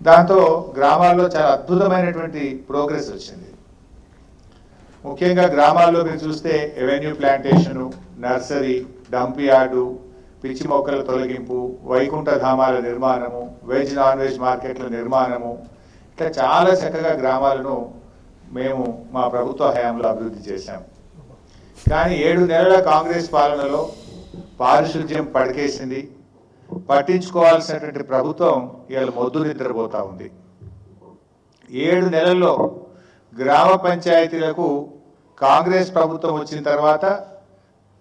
దాంతో గ్రామాల్లో చాలా అద్భుతమైనటువంటి ప్రోగ్రెస్ వచ్చింది. ముఖ్యంగా గ్రామాల్లో మీరు చూస్తే avenue plantation, nursery, dump yard, పిచ్చి మొక్కల తొలగింపు, వైకుంఠ ధామాల నిర్మాణము, వెజ్ నాన్ వెజ్ మార్కెట్ల నిర్మాణము, ఇట్లా చాలా చక్కగా గ్రామాలను మేము మా ప్రభుత్వ హయాంలో అభివృద్ధి చేశాం. కానీ 7 నెలల కాంగ్రెస్ పాలనలో పారిశుద్ధ్యం పడికేసింది. పట్టించుకోవాల్సినటువంటి ప్రభుత్వం ఇవాళ మొద్దు నిద్రపోతూ ఉంది. 7 నెలల్లో గ్రామ పంచాయతీలకు కాంగ్రెస్ ప్రభుత్వం వచ్చిన తర్వాత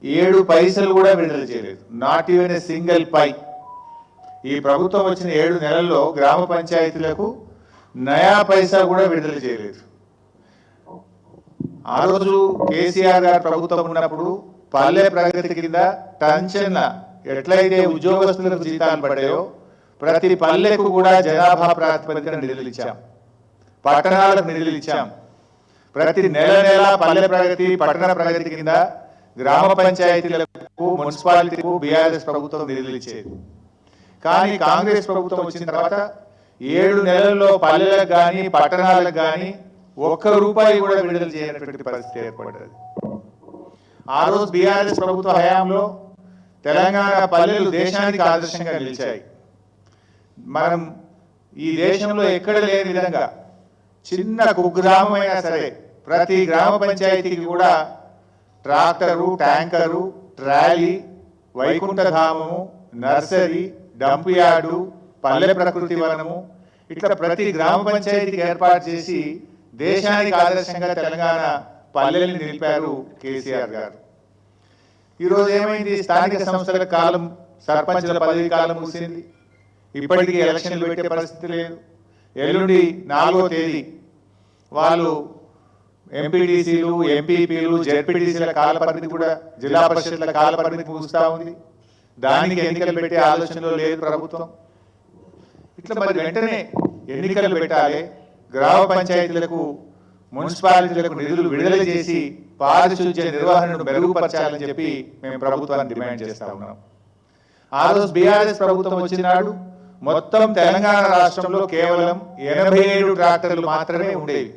7 పైసలు కూడా విడుదల చేయలేదు. నాట్ ఈవెన్ ఏ సింగిల్ పై. ఈ ప్రభుత్వం వచ్చిన 7 నెలల్లో గ్రామ పంచాయతీలకు నయా పైసా కూడా విడుదల చేయలేదు. ఆ రోజు కేసీఆర్ గారు ప్రభుత్వం ఉన్నప్పుడు పల్లె ప్రగతి కింద టెన్షన్ల ఎట్లయితే ఉద్యోగస్తులకు జీతాలు పడ్డాయో ప్రతి పల్లెకు కూడా జనాభా ప్రాతిపదికన నిధులు ఇచ్చాం, పట్టణాలకు నిధులు ఇచ్చాం. ప్రతి నెల పల్లె ప్రగతి, పట్టణ ప్రగతి కింద గ్రామ పంచాయతీలకు, మున్సిపాలిటీకు బీఆర్ఎస్ ప్రభుత్వం నిధులు ఇచ్చేది. కానీ కాంగ్రెస్ ప్రభుత్వం వచ్చిన తర్వాత 7 నెలల్లో పల్లెలకు కానీ పట్టణాలకు కానీ ₹1 కూడా విడుదల చేయనటువంటి పరిస్థితి ఏర్పడ్డది. ఆ రోజు బీఆర్ఎస్ ప్రభుత్వ హయాంలో తెలంగాణ పల్లెలు దేశానికి ఆదర్శంగా నిలిచాయి. మనం ఈ దేశంలో ఎక్కడ లేని విధంగా చిన్న కుగ్రామం అయినా సరే ప్రతి గ్రామ పంచాయతీకి కూడా ట్రాక్టరు, ట్యాంకరు, ట్రాలీ, వైకుంఠ ధామము, నర్సరీ, డంప్ యార్డు, పల్లె ప్రకృతి వనము, ఇట్లా ప్రతి గ్రామ పంచాయతీకి ఏర్పాటు చేసి దేశానికి ఆదర్శంగా తెలంగాణ పల్లెల్ని నిలిపారు కేసీఆర్ గారు. ఈరోజు ఏమైంది? స్థానిక సంస్థల కాలం, సర్పంచుల పదవి కాలం ముగిసింది. ఇప్పటికీ ఎలక్షన్లు పెట్టే పరిస్థితి లేదు. ఎల్లుండి 4వ తేదీ వాళ్ళు ఎంపీటీసీలు, ఎంపీపీలు, జెడ్పీటీసీల కాల పరిమితి కూడా, జిల్లా పరిషత్ల కాల పరిమితి ముగుస్తూ ఉంది. దానికి ఎన్నికలు పెట్టే ఆలోచనలో లేదు ప్రభుత్వం. ఇట్లా మరి వెంటనే ఎన్నికలు పెట్టాలి, గ్రామ పంచాయతీలకు, మున్సిపాలిటీలకు నిధులు విడుదల చేసి పారిశుద్ధ్య నిర్వహణను మెరుగుపరచాలని చెప్పి మేము ప్రభుత్వాన్ని డిమాండ్ చేస్తా ఉన్నాం. ఆ రోజు బీఆర్ఎస్ ప్రభుత్వం వచ్చినాడు మొత్తం తెలంగాణ రాష్ట్రంలో కేవలం 87 ట్రాక్టర్లు మాత్రమే ఉండేవి.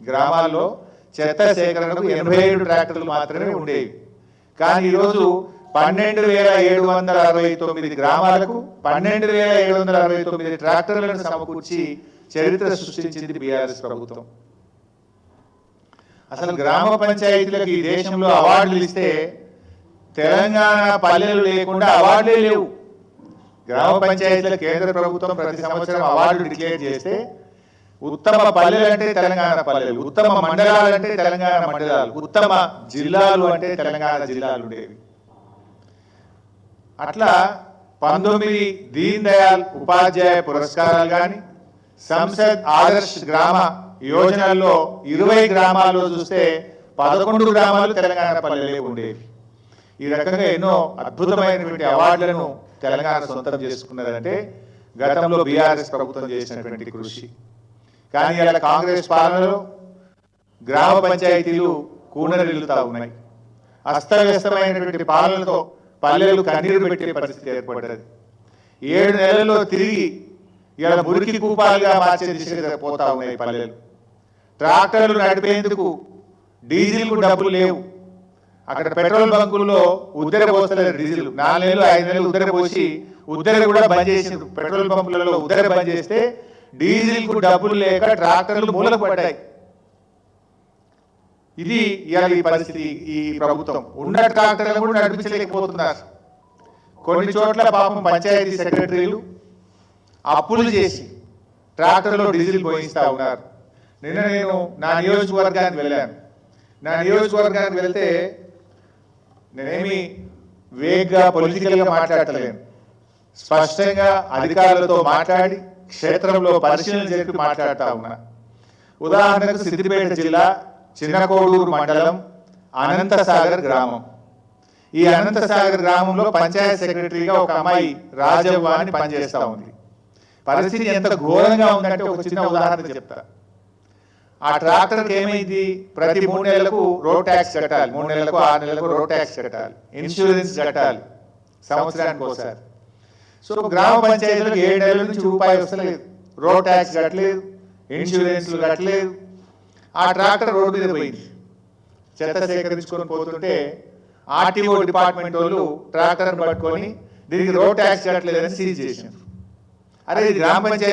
గ్రామాల్లో చెత్త సేకరణకు 87 ట్రాక్టర్లు మాత్రమే ఉండేవి. కానీ ఈరోజు 12,769 గ్రామాలకు 12,769 ట్రాక్టర్లను సమకూర్చి చరిత్ర సృష్టించింది బీఆర్ఎస్ ప్రభుత్వం. అసలు గ్రామ పంచాయతీలకు ఈ దేశంలో అవార్డులు ఇస్తే తెలంగాణ పల్లెలు లేకుండా అవార్డులే లేవు. గ్రామ పంచాయతీల కేంద్ర ప్రభుత్వం ప్రతి సంవత్సరం అవార్డులు డిక్లేర్ చేస్తే ఉత్తమ పల్లెలు అంటే తెలంగాణ పల్లెలు, ఉత్తమ మండలాలు అంటే తెలంగాణ మండలాలు, ఉత్తమ జిల్లాలు అంటే తెలంగాణ జిల్లాలు ఉండేవి. అట్లా 19 దీన్ దయాళ్ ఉపాధ్యాయ పురస్కారాలు కానీ, సంసద్ ఆదర్శ్ గ్రామ యోజనల్లో 20 గ్రామాల్లో చూస్తే 11 గ్రామాలు తెలంగాణ పల్లెలే ఉండేవి. ఈ రకంగా ఎన్నో అద్భుతమైనటువంటి అవార్డులను తెలంగాణ సొంతం చేసుకున్నదంటే గతంలో బీఆర్ఎస్ ప్రభుత్వం చేసినటువంటి కృషి. కానీ ఇలా కాంగ్రెస్ పాలనలో గ్రామ పంచాయతీలు కూనరిల్లుతా ఉన్నాయి. అస్తవ్యస్తమైనటువంటి పాలనతో పల్లెలు కన్నీరు పెట్టే పరిస్థితి ఏర్పడ్డది. 7 నెలల్లో తిరిగి ఇలా మురికి కూపాలుగా మార్చే దిశగా పోతా ఉన్నాయి పల్లెలు. ట్రాక్టర్లు నడిపేందుకు డీజిల్కు డబ్బులు లేవు. అక్కడ పెట్రోల్ బంకుల్లో ఉద్దర పోస్తలేదు డీజిల్. 4 నెలలు 5 నెలలు ఉద్దర పోసి ఉద్దర కూడా బంద్ చేసిండ్రు. పెట్రోల్ పంపులలో ఉద్దర బంద్ చేస్తే డీజిల్కు డబ్బులు లేక ట్రాక్టర్లు మూలకు పడ్డాయి. ఇది ఇవాళ ఈ పరిస్థితి. ఈ ప్రభుత్వం ఉన్న ట్రాక్టర్లను కూడా నడిపించలేకపోతున్నారు. కొన్ని చోట్ల పాపం పంచాయతీ సెక్రటరీలు అప్పులు చేసి ట్రాక్టర్లో డీజిల్ పోయిస్తూ ఉన్నారు. నిన్న నేను నా నియోజకవర్గానికి వెళ్ళాను. నా నియోజకవర్గానికి వెళ్తే నేనేమి వేగ్గా పొలిటికల్గా మాట్లాడలేను. స్పష్టంగా అధికారులతో మాట్లాడి క్షేత్రంలో పరిశీలన జరిపి మాట్లాడుతూ ఉన్నా. ఉదాహరణకు సిద్దిపేట జిల్లా చిన్నకోడూరు మండలం అనంతసాగర్ గ్రామం. ఈ అనంతసాగర్ గ్రామంలో పంచాయత్ సెక్రటరీగా ఒక అమ్మాయి రాజవ్వ అని పనిచేస్తూ ఉంది. పరిస్థితి ఎంత ఘోరంగా ఉందంటే ఒక చిన్న ఉదాహరణ చెప్తా. ఆ ట్రాక్టర్కి ఏమైంది? ప్రతి 3 నెలలకు రోడ్ ట్యాక్స్ కట్టాలి, 3 నెలలకు 6 నెలలకు రోడ్ ట్యాక్స్ కట్టాలి, ఇన్సూరెన్స్ కట్టాలి సంవత్సరానికి ఒకసారి. సో గ్రామ పంచాయతీలకు 7 నెలల నుంచి రూపాయి వస్తలేదు. రోడ్ ట్యాక్స్ కట్టలేదు, ఇన్సూరెన్స్లు కట్టలేదు. ఆ ట్రాక్టర్ రోడ్డు మీద పోయింది. చెత్త సేకరించుకొని పోతుంటే ఆర్టీఓ డిపార్ట్మెంట్ వాళ్ళు ట్రాక్టర్ని పట్టుకొని దీనికి రోడ్ ట్యాక్స్ కట్టలేదని సీజ్ చేశారు. అరే ఇది గ్రామ పంచాయతీ